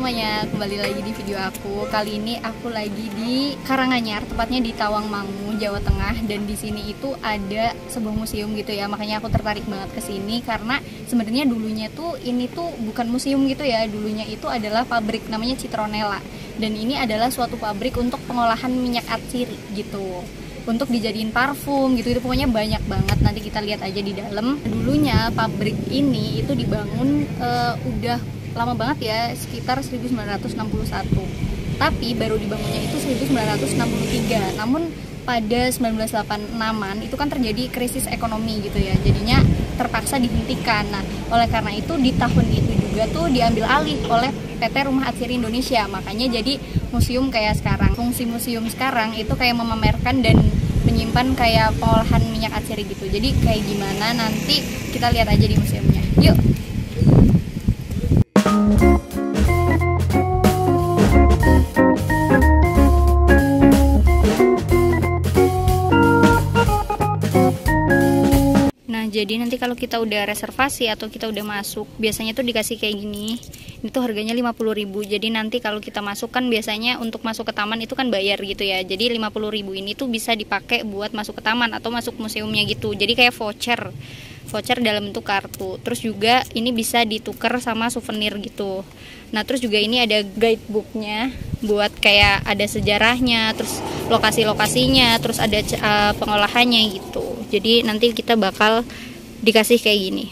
semuanya, kembali lagi di video aku. Kali ini aku lagi di Karanganyar, tepatnya di Tawangmangu, Jawa Tengah. Dan di sini itu ada sebuah museum gitu ya. Makanya aku tertarik banget ke sini karena sebenarnya dulunya tuh ini tuh bukan museum gitu ya. Dulunya itu adalah pabrik namanya Citronella. Dan ini adalah suatu pabrik untuk pengolahan minyak atsiri gitu. Untuk dijadiin parfum gitu, pokoknya banyak banget. Nanti kita lihat aja di dalam. Dulunya pabrik ini itu dibangun udah lama banget ya, sekitar 1961. Tapi baru dibangunnya itu 1963. Namun pada 1986-an itu kan terjadi krisis ekonomi gitu ya. Jadinya terpaksa dihentikan. Nah, oleh karena itu di tahun itu juga tuh diambil alih oleh PT Rumah Atsiri Indonesia. Makanya jadi museum kayak sekarang. Fungsi museum sekarang itu kayak memamerkan dan menyimpan kayak pengolahan minyak atsiri gitu. Jadi kayak gimana nanti kita lihat aja di museumnya. Yuk. Nah, jadi nanti kalau kita udah reservasi atau kita udah masuk, biasanya tuh dikasih kayak gini. Ini tuh harganya 50.000. Jadi nanti kalau kita masuk kan biasanya untuk masuk ke taman itu kan bayar gitu ya. Jadi 50.000 ini tuh bisa dipakai buat masuk ke taman atau masuk museumnya gitu. Jadi kayak voucher dalam bentuk kartu. Terus juga ini bisa ditukar sama souvenir gitu. Nah, terus juga ini ada guidebooknya buat kayak ada sejarahnya, terus lokasi-lokasinya, terus ada pengolahannya gitu. Jadi nanti kita bakal dikasih kayak gini.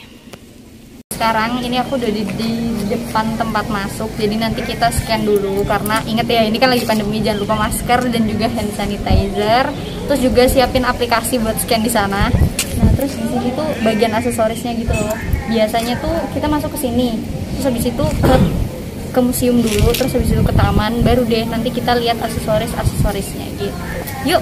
Sekarang ini aku udah di depan tempat masuk. Jadi nanti kita scan dulu karena inget ya ini kan lagi pandemi, jangan lupa masker dan juga hand sanitizer. Terus juga siapin aplikasi buat scan di sana. Nah, terus di sini tuh bagian aksesorisnya gitu loh. Biasanya tuh kita masuk ke sini, terus habis itu ke museum dulu, terus habis itu ke taman, baru deh nanti kita lihat aksesorisnya gitu. Yuk.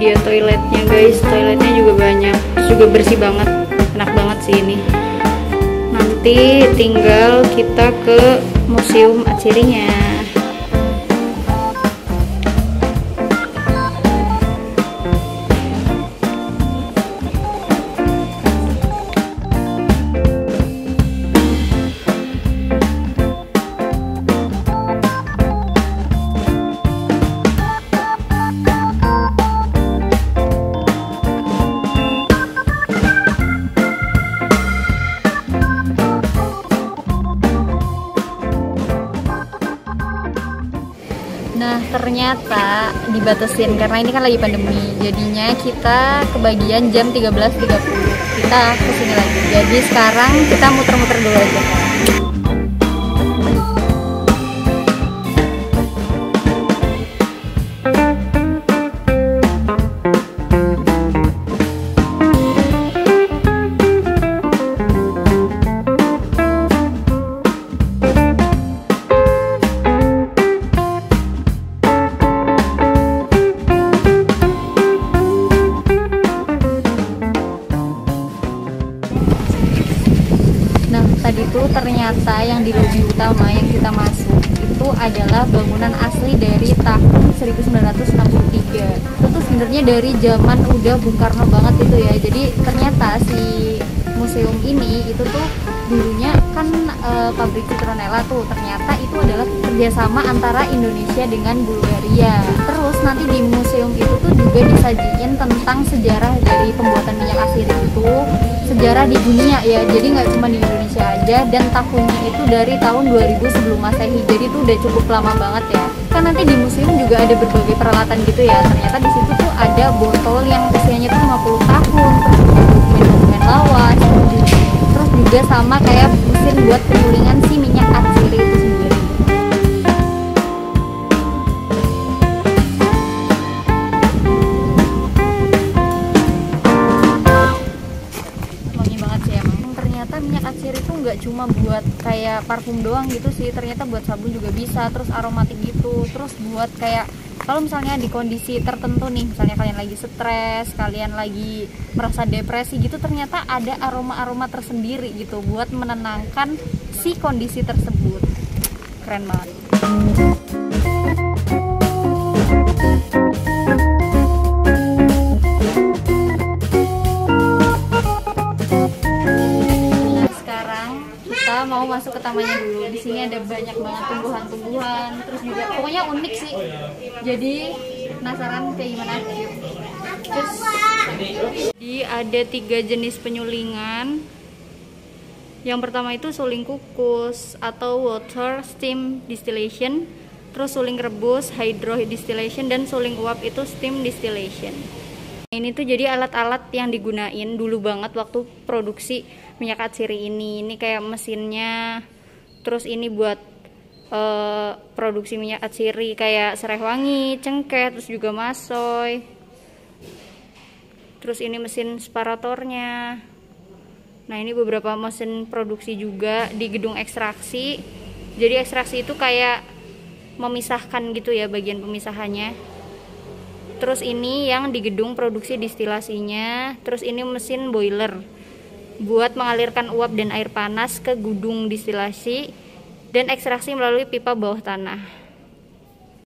Dia toiletnya guys, toiletnya juga banyak, juga bersih banget, enak banget sih ini. Nanti tinggal kita ke museum atsirinya. Nah, ternyata dibatasin karena ini kan lagi pandemi. Jadinya kita kebagian jam 13.30. Kita kesini lagi. Jadi sekarang kita muter-muter dulu aja. Tadi tuh ternyata yang di lobi utama yang kita masuk itu adalah bangunan asli dari tahun 1963. Itu tuh sebenarnya dari zaman udah Bung Karno banget itu ya. Jadi ternyata si museum ini itu tuh dulunya kan pabrik citronella tuh ternyata itu adalah kerjasama antara Indonesia dengan Bulgaria. Terus nanti di museum itu tuh juga disajiin tentang sejarah dari pembuatan minyak atsiri itu, sejarah di dunia ya, jadi nggak cuma di Indonesia aja, dan tahunnya itu dari tahun 2000 sebelum Masehi, jadi itu udah cukup lama banget ya. Kan nanti di museum juga ada berbagai peralatan gitu ya, ternyata di situ tuh ada botol yang usianya tuh 50 tahun, terus dokumen-dokumen lawas, terus juga sama kayak mesin buat penyulingan si minyak atsiri itu sendiri. Wangi banget sih emang. Ternyata minyak atsiri itu nggak cuma buat kayak parfum doang gitu sih, ternyata buat sabun juga bisa, terus aromatik gitu, terus buat kayak kalau misalnya di kondisi tertentu nih, misalnya kalian lagi stres, kalian lagi merasa depresi gitu, ternyata ada aroma-aroma tersendiri gitu buat menenangkan si kondisi tersebut. Keren banget. Nah, sekarang kita mau masuk ke tamannya dulu. Di sini ada banyak banget tumbuhan-tumbuhan, terus juga pokoknya unik sih. Jadi penasaran kayak gimana? Terus jadi ada 3 jenis penyulingan. Yang pertama itu suling kukus atau water steam distillation, terus suling rebus hydro distillation, dan suling uap itu steam distillation. Ini tuh jadi alat-alat yang digunain dulu banget waktu produksi minyak atsiri ini. Ini kayak mesinnya, terus ini buat produksi minyak atsiri kayak serai wangi, cengkeh, terus juga masoy. Terus ini mesin separatornya. Nah, ini beberapa mesin produksi juga di gedung ekstraksi. Jadi ekstraksi itu kayak memisahkan gitu ya, bagian pemisahannya. Terus ini yang di gedung produksi distilasinya. Terus ini mesin boiler buat mengalirkan uap dan air panas ke gudang distilasi dan ekstraksi melalui pipa bawah tanah.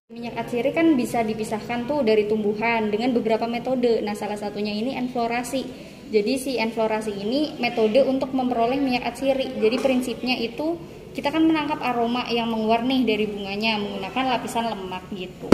Minyak atsiri kan bisa dipisahkan tuh dari tumbuhan dengan beberapa metode. Nah, salah satunya ini enflorasi. Jadi si enflorasi ini metode untuk memperoleh minyak atsiri. Jadi prinsipnya itu kita kan menangkap aroma yang mengeluar nih dari bunganya menggunakan lapisan lemak gitu.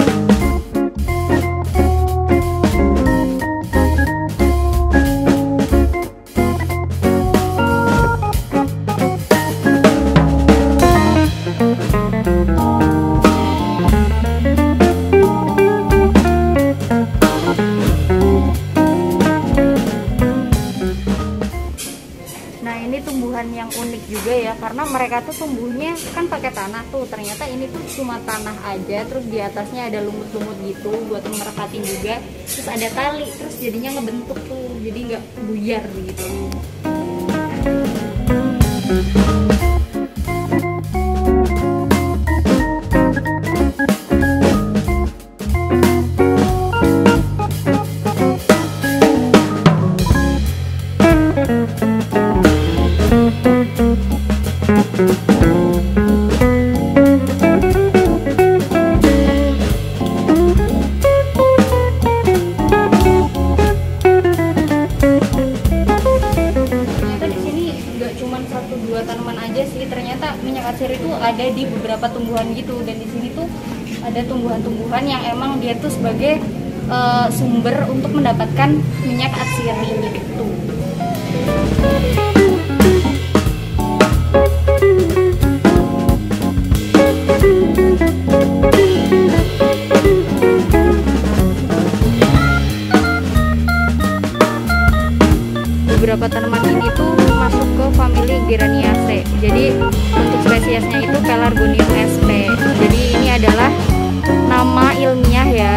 Yang unik juga ya, karena mereka tuh tumbuhnya kan pakai tanah tuh, ternyata ini tuh cuma tanah aja, terus di atasnya ada lumut-lumut gitu buat merekatin juga, terus ada tali, terus jadinya ngebentuk tuh, jadi nggak buyar gitu. Ternyata minyak atsiri itu ada di beberapa tumbuhan gitu, dan di sini tuh ada tumbuhan-tumbuhan yang emang dia tuh sebagai sumber untuk mendapatkan minyak atsiri gitu. Beberapa tanaman ini tuh masuk ke famili Geraniaceae. Jadi untuk spesiesnya itu Pelargonium sp. Jadi ini adalah nama ilmiah ya